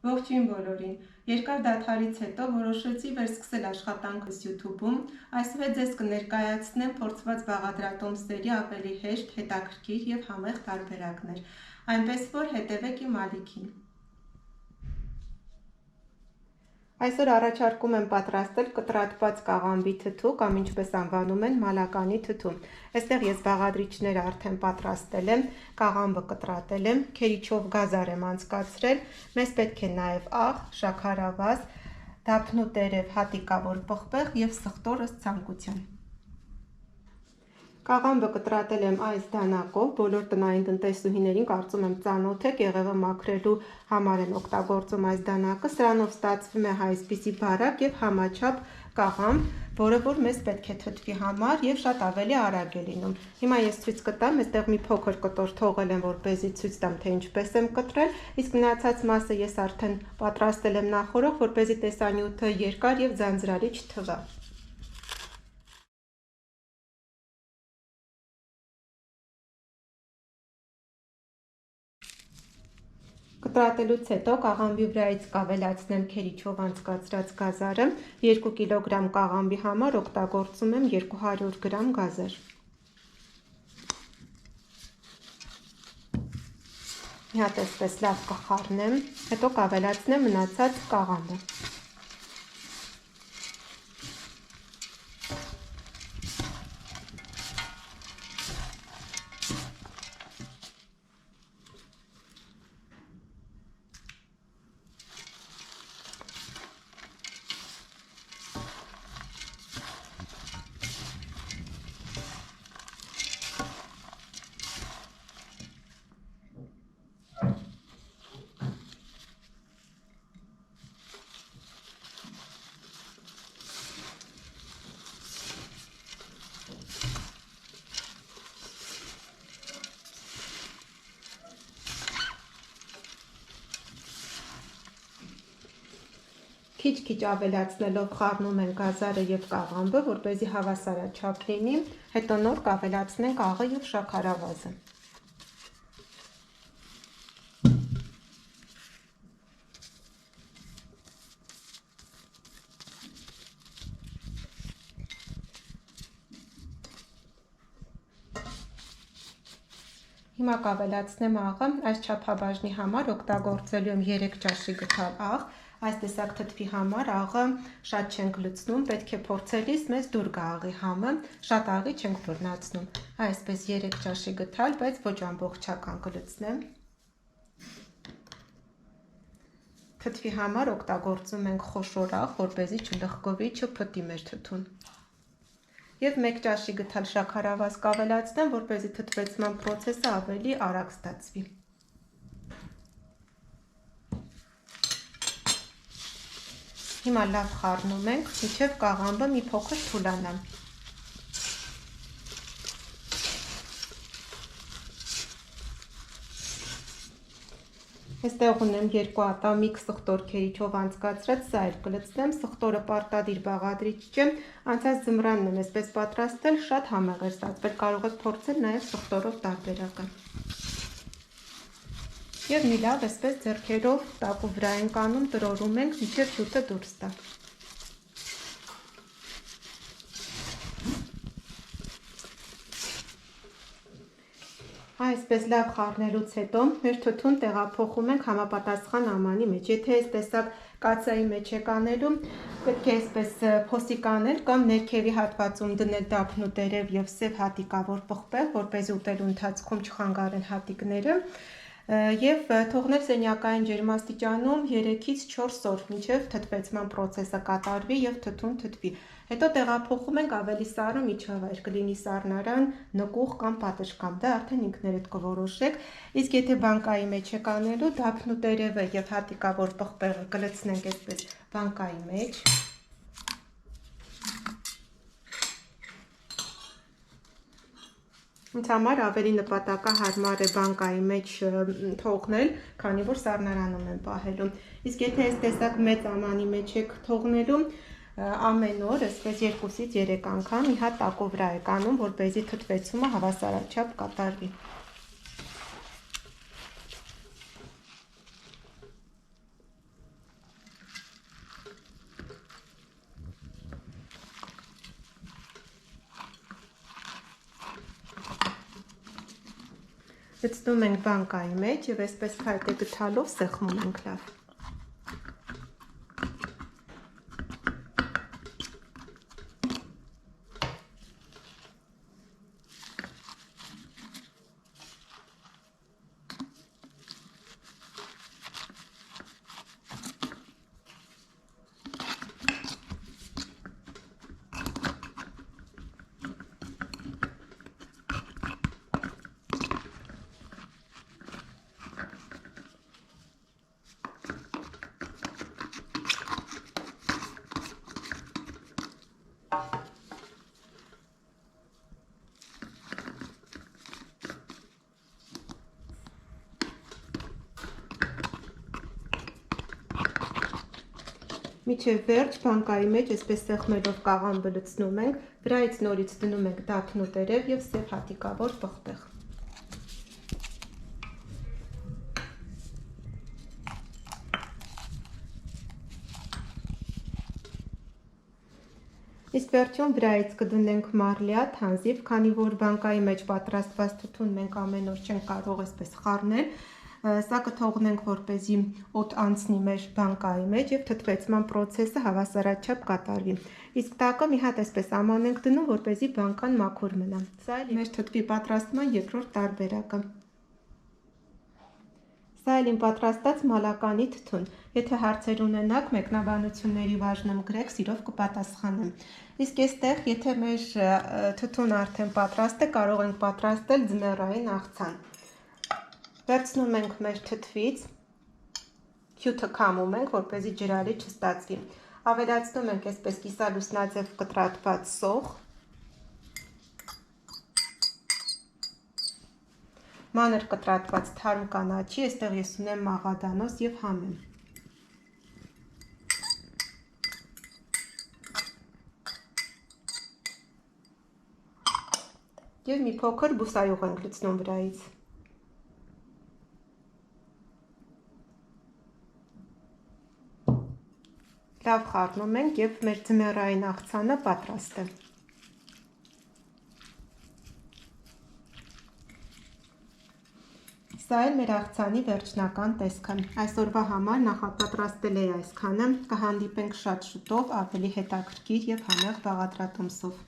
Ողջույն բոլորին։ Երկար դադարից հետո որոշեցի վերսկսել աշխատանքս YouTube-ում, այսօր ձեզ կներկայացնեմ փորձված բաղադրատոմսերի ավելի հեշտ, հետաքրքիր եւ համեղ տարբերակներ, այնպես որ հետևեք իմ ալիքին։ Այսօր առաջարկում եմ պատրաստել կտրատված կաղամբի թթու կամ ինչպես անվանում են Մալականի թթու։ Այստեղ ես բաղադրիչները արդեն պատրաստել եմ, կաղամբը կտրատել եմ, քերիչով գազար եմ անցկացրել, մեզ պետք է նաև աղ, շաքարավազ, դափնու տերև հատիկավոր պղպեղ եւ սխտոր ըստ ցանկության։ Կաղամբը կտրատել եմ այս դանակով, բոլոր տնային տնտեսուհիներին կարծում եմ ծանոթ եք, եղևը մաքրելու համար են օգտագործում այս դանակը, սրանով ստացվում է այսպիսի բարակ եւ համաչափ կաղամբ, որը որ մեզ պետք է թթվի համար եւ շատ ավելի արագ է լինում։ Հիմա ես ցույց կտամ, այստեղ մի փոքր կտոր թողել եմ, որպեսզի ցույց տամ, թե ինչպես եմ կտրել, իսկ մնացած մասը ես արդեն պատրաստել եմ նախորդ, որպեսզի տեսանյութը երկար եւ ձանձրալի չթվա։ Կտրատելուց հետո կաղամբի վրայից կավելացնեմ քերիչով անցկացրած գազարը, 2 կիլոգրամ կաղամբի համար օգտագործում եմ 200 գրամ գազար։ Մի հատ էսպես լավ կխառնեմ, հետո կավելացնեմ մնացած կաղամբը։ Քիչ-քիչ ավելացնելով խառնում ենք գազարը եւ կաղամբը, որպեսզի հավասարաչափ լինի, հետո նոր կավելացնենք աղը եւ շաքարավազը։ Հիմա կավելացնեմ աղը, այս չափաբաժնի համար օգտագործելու եմ 3 ճաշի գթալ աղ, այս տեսակ թթվի համար աղը շատ չենք լցնում, պետք է փորձելիս մեզ դուր գա աղի համը, շատ աղի չենք բռնացնում, այսպես 3 ճաշի գթալ, բայց ոչ ամբողջական կլցնեմ։ Թթվի համար օգտագործում ենք խոշոր աղ, որպեսզի չլխկովի, չփտի մեր թթուն։ Եվ 1 ճաշի գթալ շաքարավազ կավելացնեմ, որպեսզի թթվեցման process-ը ավելի արագ ստացվի։ Հիմա լավ խառնում ենք, մինչև կաղամբը մի փոքր թուլանա։ Այստեղ ունեմ 2 ատամիկ սխտոր քերիչով անցկացրած, սա էլ կլցնեմ, սխտորը պարտադիր բաղադրիչ չէ, անցած ձմռանն եմ այսպես պատրաստել, շատ համեղ էր ստացվել, կարող եք փորձել նաև սխտորով տարբերակը։ Եվ մի լավ այսպես ձեռքերով տակու վրա ենք անում, տրորում ենք, մինչև ջութը դուրս տա։ Այսպես լավ խառնելուց հետո մեր թթուն տեղափոխում ենք համապատասխան ամանի մեջ։ Եթե այս տեսակ կացայի մեջ եք անելու, պետք է այսպես փոսիկ անել կամ ներքևի հատվածում դնել դափնու տերև եւ սև հատիկավոր պղպեղ, որպեսզի ուտելու ընթացքում չխանգարեն հատիկները, եւ թողնել սենյակային ջերմաստիճանում 3-ից 4 օր, մինչև թթվեցման process-ը կատարվի եւ թթուն թթվի։ Հետո տեղափոխում ենք ավելի սառը միջավայր, կլինի սառնարան, նկուղ կամ պատշգամբ, դա արդեն ինքներդ կորոշեք, իսկ եթե բանկայի մեջ եք անելու, դափնու տերևը եւ հատիկավոր պղպեղը կլցնենք այսպես բանկայի մեջ։ Ինձ համար ավելի նպատակահարմար է բանկայի մեջ թողնել, քանի որ սառնարանում եմ պահելու։ Իսկ եթե այս տեսակ մեծ ամանի մեջ եք թողնելու, ամեն օր այսպես 2-ից 3 անգամ մի հատ տակու վրա եք անում, որպեսզի թթվեցումը հավասարաչափ կատարվի։ Լցնում ենք բանկայի մեջ և այսպես փայտե գթալով սեղմում ենք լավ։ Միջև վերջ բանկայի մեջ այսպես սեղմելով կաղամբը լցնում ենք, վրայից նորից դնում ենք դափնու տերև և սև հատիկավոր պղպեղ։ Իսկ վերջում վրայից կդնենք մարլյա, թանձիվ, քանի որ բանկայի մեջ պատրաստված թթուն մենք ամեն օր չենք կարող այսպես խառնել, սա կթողնենք, որպեսզի օդ անցնի մեր բանկայի մեջ և թթվեցման պրոցեսը հավասարաչափ կատարվի։ Իսկ տակը մի հատ այսպես աման ենք դնում, որպեսզի բանկան մաքուր մնա։ Սա էլ մեր թթվի պատրաստման երկրորդ տարբերակը։ Սա էլ իմ պատրաստած մալականի թթուն։ Եթե հարցեր ունենաք, մեկնաբանությունների բաժնում գրեք, սիրով կպատասխանեմ։ Իսկ այստեղ, եթե մեր թթուն արդեն պատրաստ է, կարող ենք պատրաստել ձմեռային աղցան։ Վերցնում ենք մեր թթվից, հյութը քամում ենք, որպեսզի ջրալի չստացվի։ Ավելացնում ենք այսպես կիսալուսնաձև կտրատված սոխ, մանր կտրատված թարմ կանաչի, այստեղ ես ունեմ մաղադանոս և համեմ։ Եվ մի փոքր բուսայուղ ենք լցնում վրայից։ Լավ խառնում ենք և մեր ձմեռային աղցանը պատրաստ է։ Սա էլ մեր աղցանի վերջնական տեսքը։ Այսօրվա համար նախապատրաստել էի այսքանը, կհանդիպենք շատ շուտով ավելի հետաքրքիր և համեղ բաղադրատոմսով։